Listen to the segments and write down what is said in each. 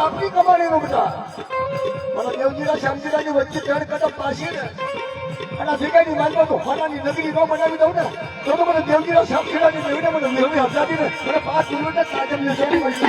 આપની કમાણીનો બેટા મારા દેવજીના શ્યામજીરાની વચ્ચે ત્રણ કદમ પાછી ને અને ભેગાની માનમાં તો હોનાની નગરી ન બનાવી દઉં ને તો મને દેવજીના શ્યામજીરાની દેવીને મને મેળવી હજાતી ને મને 5 કિલોમીટર કાજમ લેવાની મળી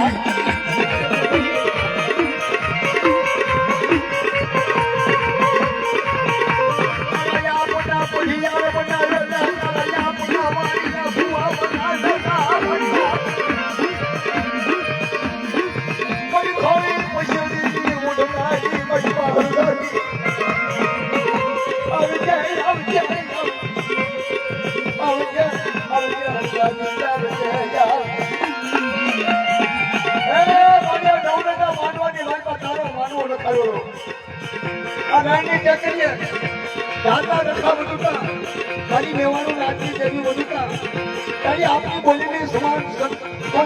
આપની બોલીની સમાન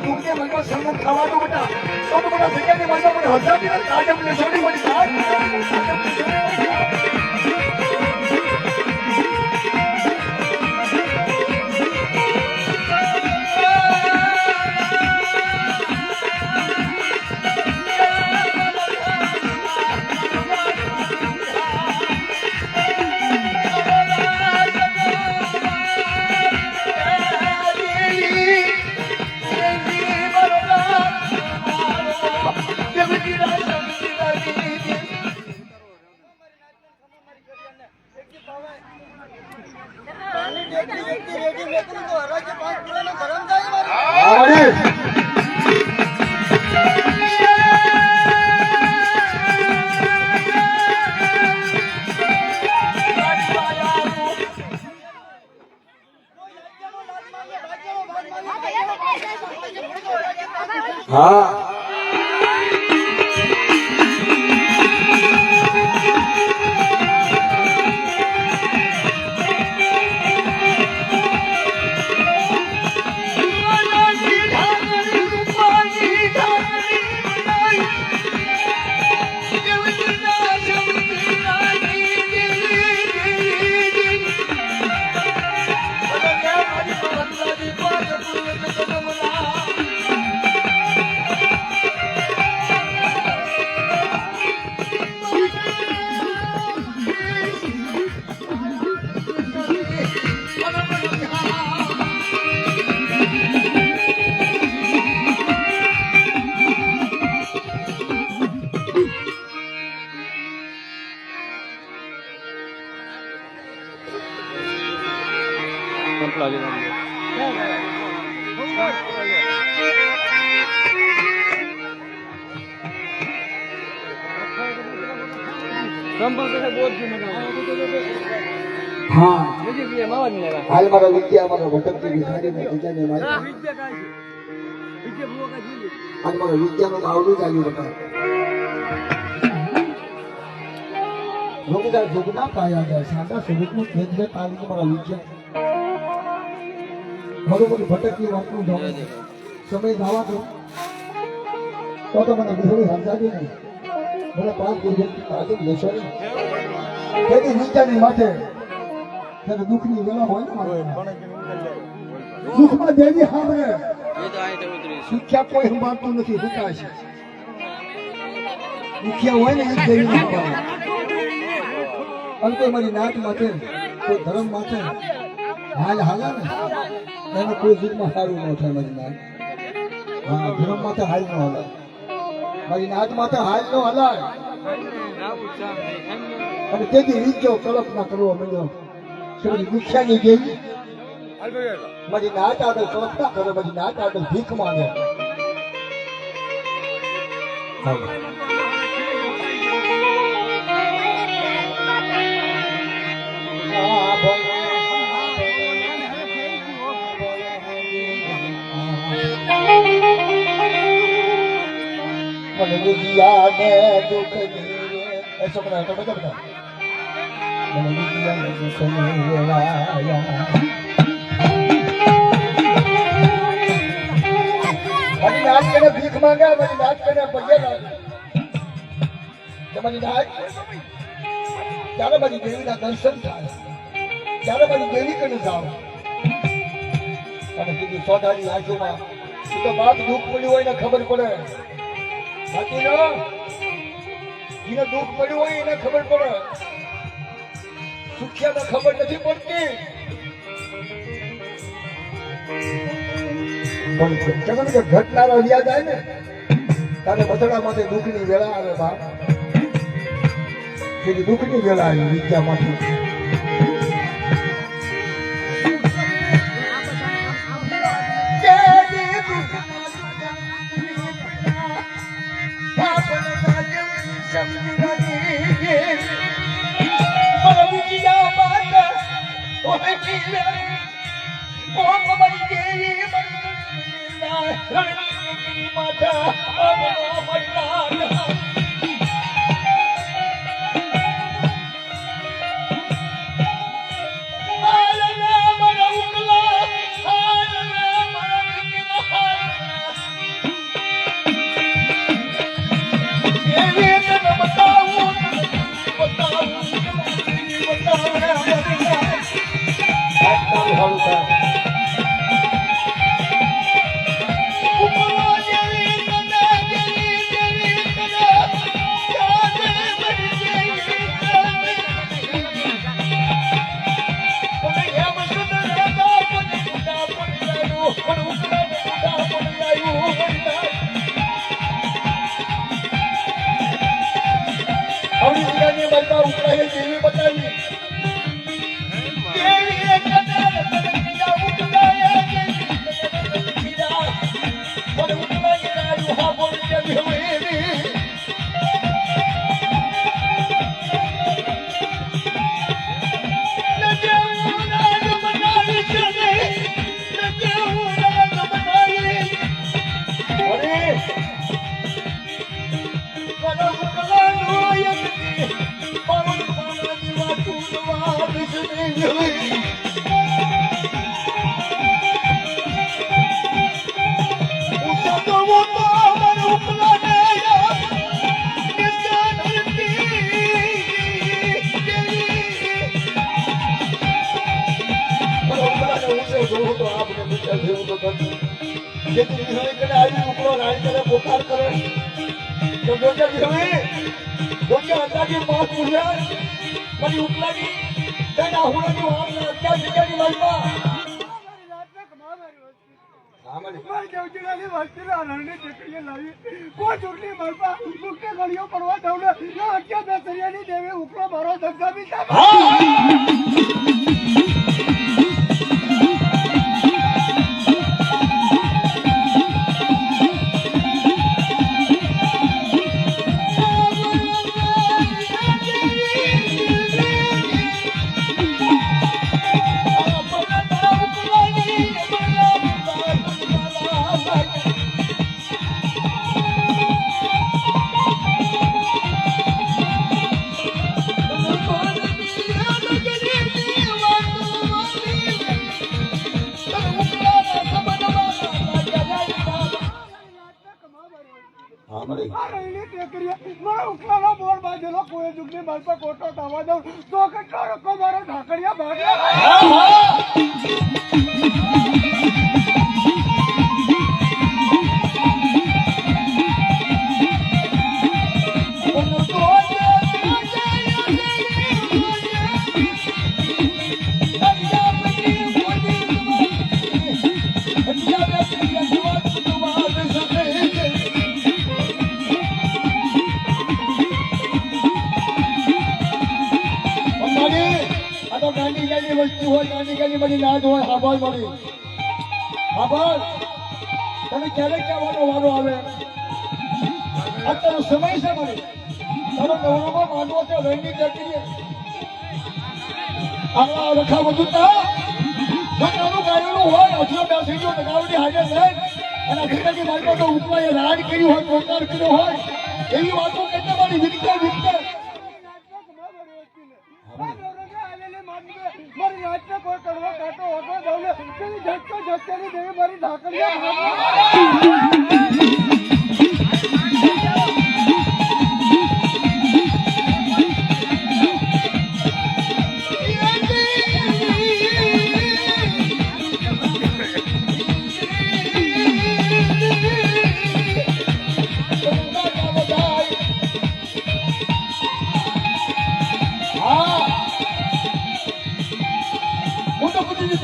દુઃખને મનમાં સંગમ થવાનું બેટા તો બધા જગ્યાની મનમાં મને હજારથી કાજમ લેશોની મળી हाल मारा विद्या मारा भटकती भिखारी में विद्या ने मारी हाल मारा विद्या में आवडू चालू बता लोग जोगना पाया गया सादा स्वरूप में भेद में पाली मारा विद्या बरोबर भटकती वातनु जाओ समय जावा तो મને ઘણી સમજાવી નહીં મને 5 ગુરુજી તાલીમ લેશો ને તેથી વિદ્યાની માટે ત્યારે દુઃખની વેલા હોય ને દુઃખમાં દેવી સાંભળે દુખ્યા કોઈ સંભાળતું નથી હુકા છે દુખ્યા હોય ને એ દેવી સંભાળે અને કોઈ મારી નાત માટે કોઈ ધર્મ માટે હાલ હાલા ને એને કોઈ દુઃખમાં સારું ન થાય મારી નાત હા ધર્મ માટે હાલ ન હલાય મારી નાત માટે હાલ ન હલાય અને તેથી રીતો કલ્પના કરવો મળ્યો દુખ્યાની દેવી મારી નાત આગળ કલ્પના કરે મારી નાત આગળ ભીખ માંગે दुनिया में दुख ऐसा बना तो बता बता दुनिया में दुख आया मनी नाच करने भीख मांगा मनी नाच करने बजे जब मनी नाच ત્યારે મારી દેવીના દર્શન થાય ત્યારે મારી દેવી કને જાવ અને કીધું સોધારી આંખોમાં તો બાપ દુઃખ પડ્યું હોય ને ખબર પડે બાકી નો એને દુઃખ પડ્યું હોય એને ખબર પડે, સુખ્યાને ખબર નથી પડતી. પણ કે ઘટનારો યાદ આવે ને તારે બથડા માટે દુઃખની વેળા આવે બાપ, કે દુઃખની વેળા આવી વિદ્યામાંથી.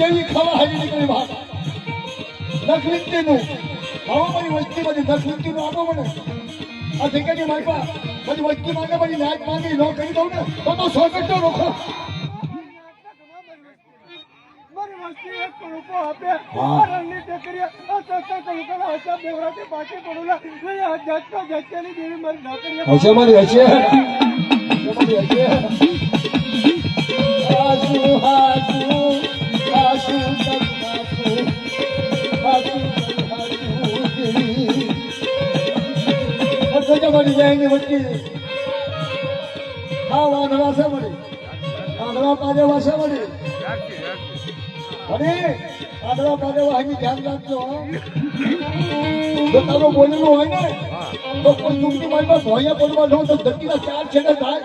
કેવી ખાવા હારી નીકળી વાત નખવિંતીનું આવો મારી વસ્તીમાંથી નખવિંતીનું આપો મને આ જગ્યાની મારી પાસે બધી વસ્તી માંગે બધી નાચ માંગી ન કરી દઉં ને તો 100 ટકા રોકો આદવા પાડવા અહીં ધ્યાન રાખજો જો તારો બોલેલું હોય ને તો કોઈ દુઃખની મારી ભોયા પડવા નો તો ધરતીના 4 છેડે થાય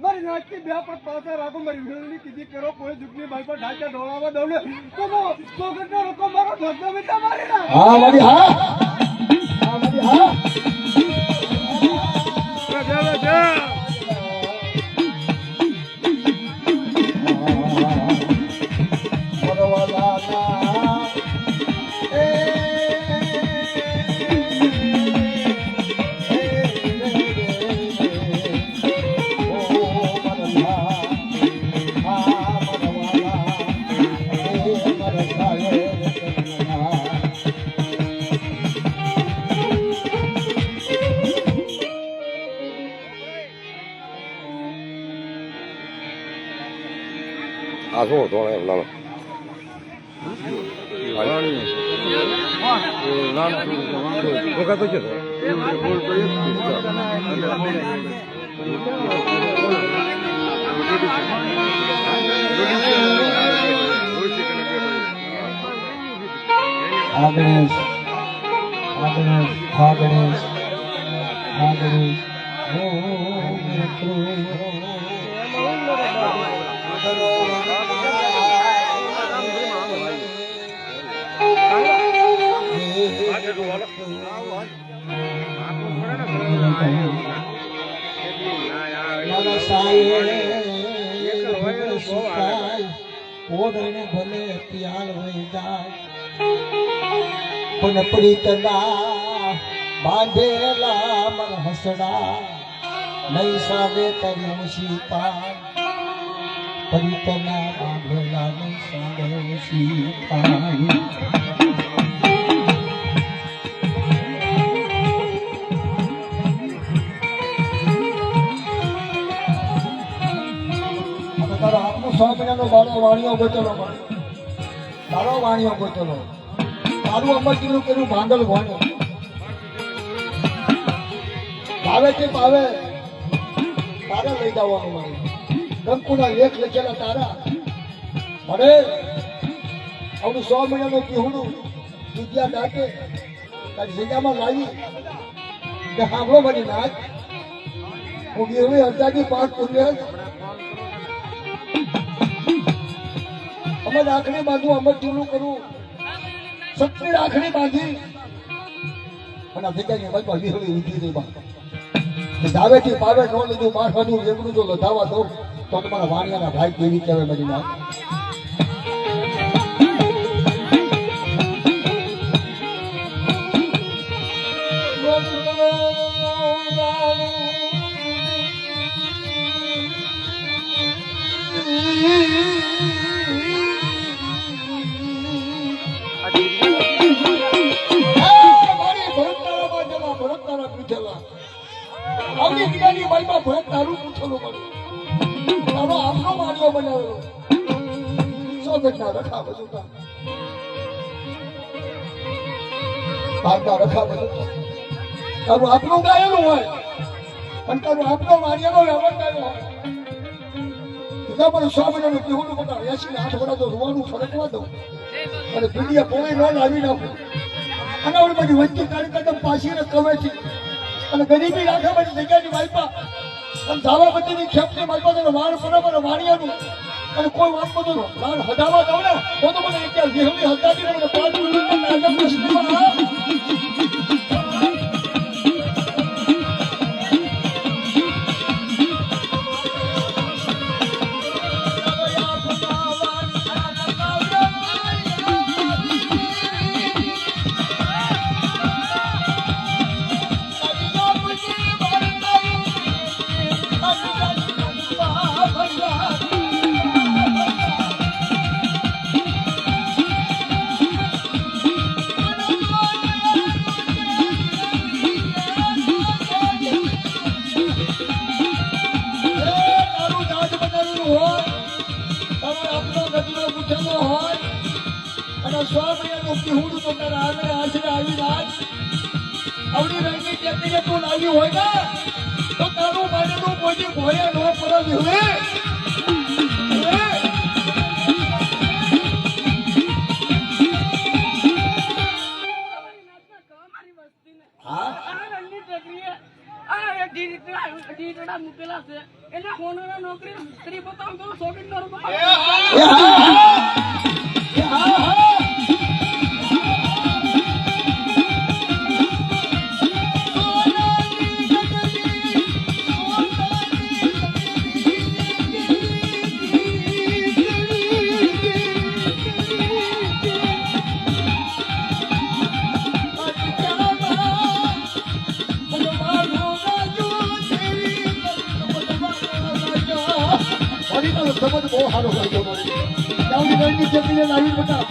મારી નાચની બે પટ પાછા રાખો મારી વિરોધી કીધી કરો કોઈ દુઃખની મારી પર ઢાંચા ઢોળાવા દઉં ને તો ઘટના લોકો મારો ધોધો મીઠા મારી ના હા મારી હા મારી હા આ શું હતો નાનો ગણેશ ઓઢણે ભલે પિયાલ વહી જાય પણ પ્રીતના બાંધેલા મન હસડા નહીં સાવે તને સીતા પ્રીતના બાંધેલા નહીં સાવે સીતા વાણીઓ ગોચલો તારો વાણીઓ ગોચલો તારું અમરજીનું પેલું ભાંડલ ભણો ભાવે તે ભાવે તારે લઈ જવાનું મારે કંકુના લેખ લખેલા તારા મને આવડું 100 મહિનાનું પીહુડું વિદ્યા ડાકે તારી જગ્યામાં લાવી કે સાંભળો મારી નાચ હું બેહું અંદાજી 5 પુણ્ય અમે રાખડી બાંધું અમર ચૂલું કરું સત્ય રાખડી બાંધી અને જગ્યાની બાજુ વિહળી ઉઠી રહી બાદ દાવેથી પાવે ન લીધું માથાનું લેવડું જો લધાવા દઉં તો તમારા વાણિયાના ભાઈ કેવી કહેવાય બધી ના તારું આપનું ગાયેલું હોય અને તારું આપનો વાણિયાનો વ્યવહાર ગાયો હોય પણ 100 મહિનાનું પીવું બધા 80 ને 8 વર્ષ રૂવાનું ફરકવા દઉં અને પીડીએ પોણી ન લાવી નાખું અને ઓલી બધી વચ્ચે તારી કદમ પાછીને કવે છે અને ગરીબી રાખે બધી જગ્યાની વાઈપા અને ધાવા બધીની ખેપની વાઈપા તો વાણ બરાબર વાણિયાનું અને કોઈ વાત બધું વાણ હટાવા દઉં ને તો મને અત્યારે વિહળી હટાવી મને 5 મિનિટમાં નાટકની સ્થિતિમાં સ્વામિયાનો કીધું તો તારા આંગણે આશરે આવી રાત આવડી રંગની ચકલીને તું લાવી હોય ને તો તારું માનેલું કોઈ ભોયા નો પરત હવે મૂકેલા છે એના હોનારા નોકરી સ્ત્રી બતાવ તો સોગન નો સમજ બહુ સારો લાગ્યો મને ચાવડી રણની ચકલીને લાવી બતા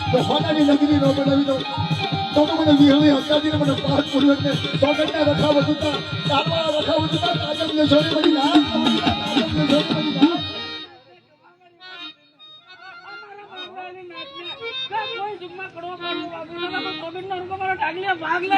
તો હોનાની નગરી નો બનાવી દો તો મને વિહળી હકાદીને મને પાસ પડ્યો એટલે સોગંદના રખાવત હતા ચારવા રખાવત હતા તાજમને છોડી બધી ના તાજમને છોડી બધી ના કોઈ સુખમાં કડવા કાઢો બાબુ સોગન નો મારો ટાગલિયા ભાગ લે